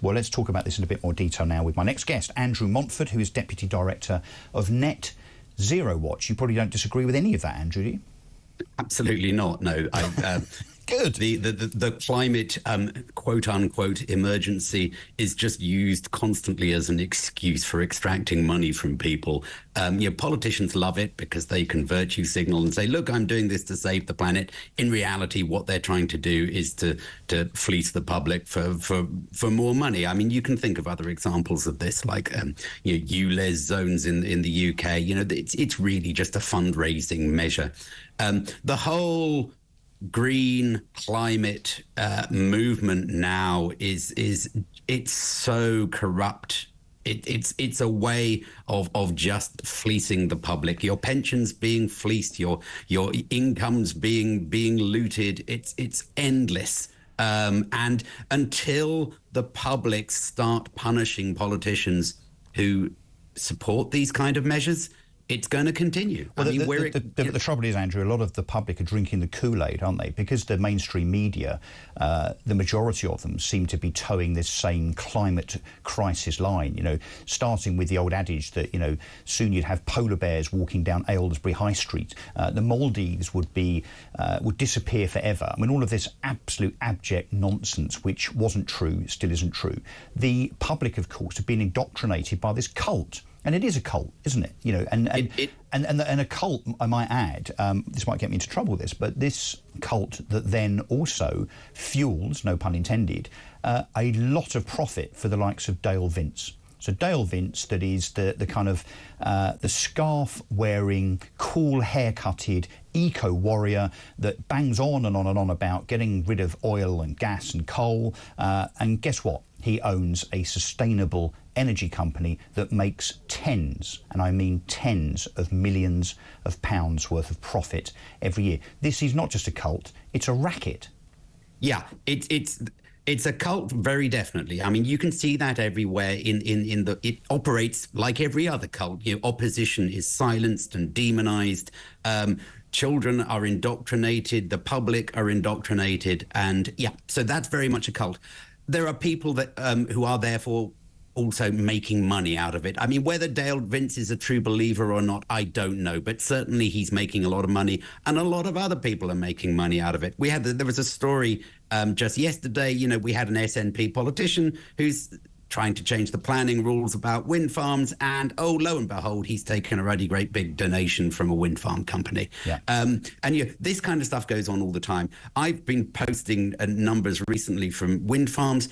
Well, let's talk about this in a bit more detail now with my next guest, Andrew Montford, who is Deputy Director of Net Zero Watch. You probably don't disagree with any of that, Andrew, do you? Absolutely not. No. Good. The climate quote unquote emergency is just used constantly as an excuse for extracting money from people. Politicians love it because they can virtue signal and say, look, I'm doing this to save the planet. In reality, what they're trying to do is to fleece the public for more money. I mean, you can think of other examples of this, like ULEZ zones in the UK. It's really just a fundraising measure. The whole green climate movement now it's so corrupt. It's a way of just fleecing the public. Your pensions being fleeced, your incomes being looted. It's endless. And until the public start punishing politicians who support these kind of measures, it's going to continue. Well, the trouble is, Andrew, a lot of the public are drinking the Kool-Aid, aren't they? Because the mainstream media, the majority of them seem to be towing this same climate crisis line, starting with the old adage that, soon you'd have polar bears walking down Aylesbury High Street. The Maldives would disappear forever. I mean, all of this absolute abject nonsense, which wasn't true, still isn't true. The public, of course, have been indoctrinated by this cult. And it is a cult, isn't it? And a cult, I might add, this might get me into trouble with this, but this cult that then also fuels, no pun intended, a lot of profit for the likes of Dale Vince. So Dale Vince, that is the kind of the scarf-wearing, cool haircutted eco-warrior that bangs on and on and on about getting rid of oil and gas and coal. And guess what? He owns a sustainable energy company that makes tens, and I mean tens of millions of pounds worth of profit every year. This is not just a cult, it's a racket. Yeah, it's a cult, very definitely. I mean, you can see that everywhere it operates like every other cult. Opposition is silenced and demonized. Children are indoctrinated, the public are indoctrinated, and so that's very much a cult. There are people that who are therefore also making money out of it. I mean, whether Dale Vince is a true believer or not, I don't know, but certainly he's making a lot of money, and a lot of other people are making money out of it. There was a story just yesterday. We had an SNP politician who's trying to change the planning rules about wind farms, and lo and behold, he's taken a really great big donation from a wind farm company. Yeah. This kind of stuff goes on all the time. I've been posting numbers recently from wind farms.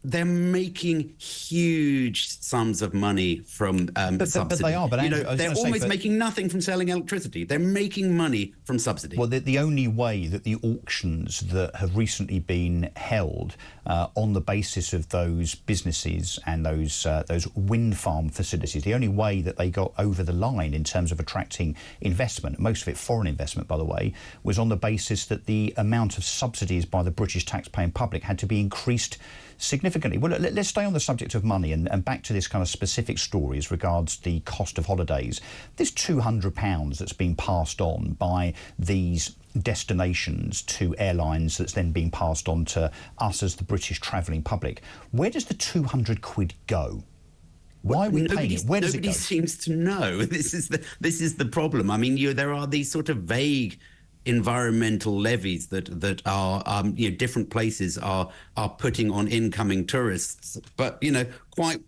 They're making huge sums of money from subsidies. But they are. But Andrew, they're almost making nothing from selling electricity. They're making money from subsidies. Well, the only way that the auctions that have recently been held on the basis of those businesses and those wind farm facilities, the only way that they got over the line in terms of attracting investment, most of it foreign investment, by the way, was on the basis that the amount of subsidies by the British taxpaying public had to be increased significantly. Well, let's stay on the subject of money and back to this kind of specific story as regards the cost of holidays. This £200 that's been passed on by these destinations to airlines that's then being passed on to us as the British travelling public, where does the 200 quid go? Why are we paying it? Where does it go? Nobody seems to know. This is the problem. I mean, there are these sort of vague environmental levies that are different places are putting on incoming tourists, but quite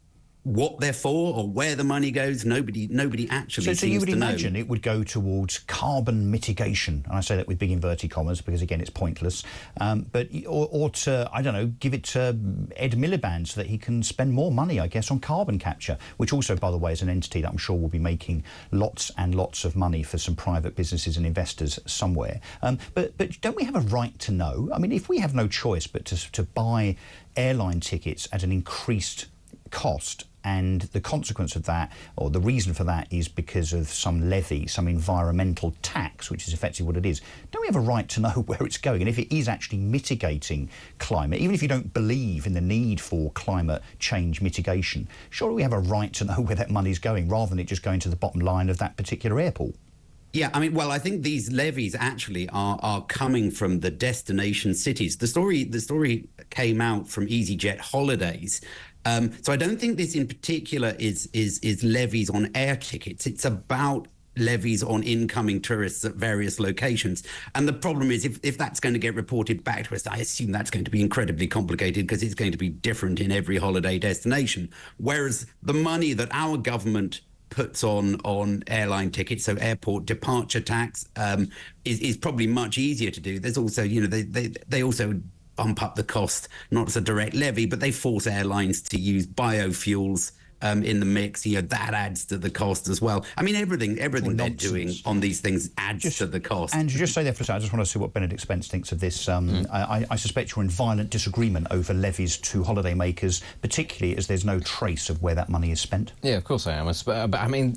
what they're for or where the money goes, nobody actually seems to know. So you would imagine it would go towards carbon mitigation, and I say that with big inverted commas because again it's pointless, but or to, I don't know, give it to Ed Miliband so that he can spend more money, I guess, on carbon capture, which also, by the way, is an entity that I'm sure will be making lots and lots of money for some private businesses and investors somewhere. But don't we have a right to know? I mean, if we have no choice but to buy airline tickets at an increased cost, and the consequence of that, or the reason for that, is because of some levy, some environmental tax, which is effectively what it is. Don't we have a right to know where it's going? And if it is actually mitigating climate, even if you don't believe in the need for climate change mitigation, surely we have a right to know where that money's going, rather than it just going to the bottom line of that particular airport. Yeah, I mean, well, I think these levies actually are coming from the destination cities. The story came out from EasyJet Holidays. So I don't think this in particular is levies on air tickets. It's about levies on incoming tourists at various locations. And the problem is if that's going to get reported back to us, I assume that's going to be incredibly complicated because it's going to be different in every holiday destination. Whereas the money that our government puts on airline tickets, so airport departure tax, is probably much easier to do. There's also, they also bump up the cost, not as a direct levy, but they force airlines to use biofuels in the mix. That adds to the cost as well. I mean, everything they're doing on these things adds to the cost. And just say there for a second, I just want to see what Benedict Spence thinks of this. I suspect you're in violent disagreement over levies to holidaymakers, particularly as there's no trace of where that money is spent. Yeah, of course I am. But I mean,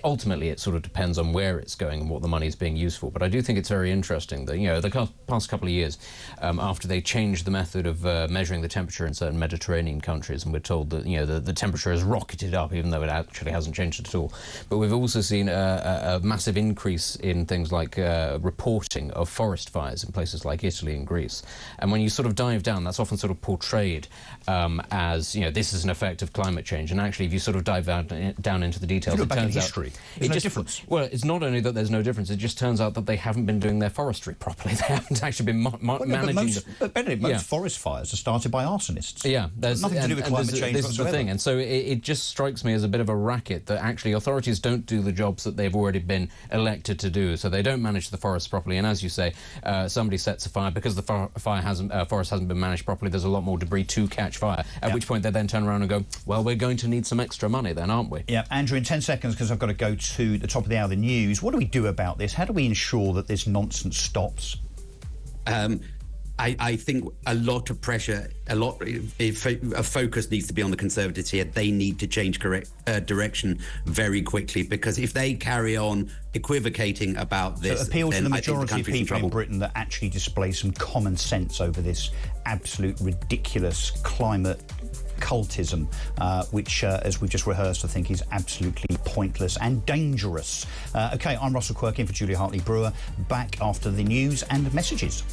ultimately it sort of depends on where it's going and what the money is being used for. But I do think it's very interesting that, the past couple of years, after they changed the method of measuring the temperature in certain Mediterranean countries, and we're told that, the temperature has rocketed up, even though it actually hasn't changed at all. But we've also seen a massive increase in things like reporting of forest fires in places like Italy and Greece. And when you sort of dive down, that's often sort of portrayed as, this is an effect of climate change. And actually, if you sort of dive down into the details, it turns out there's no difference. Well, it's not only that there's no difference, it just turns out that they haven't been doing their forestry properly. They haven't actually been managing... But Benedict, most forest fires are started by arsonists. Yeah, there's nothing to do with climate change this is the thing. And so it just strikes me as a bit of a racket that actually authorities don't do the jobs that they've already been elected to do. So they don't manage the forests properly. And as you say, somebody sets a fire because the forest hasn't been managed properly. There's a lot more debris to catch fire. At which point they then turn around and go, well, we're going to need some extra money then, aren't we? Yeah, Andrew, in 10 seconds, because I've got to go to the top of the hour, the news. What do we do about this? How do we ensure that this nonsense stops? I think a lot of pressure, a focus needs to be on the Conservatives here. They need to change direction very quickly, because if they carry on equivocating about this, so appeal to the majority of people in Britain that actually display some common sense over this absolute ridiculous climate cultism, which, as we've just rehearsed, I think is absolutely pointless and dangerous. OK, I'm Russell Quirk in for Julia Hartley-Brewer, back after the news and messages.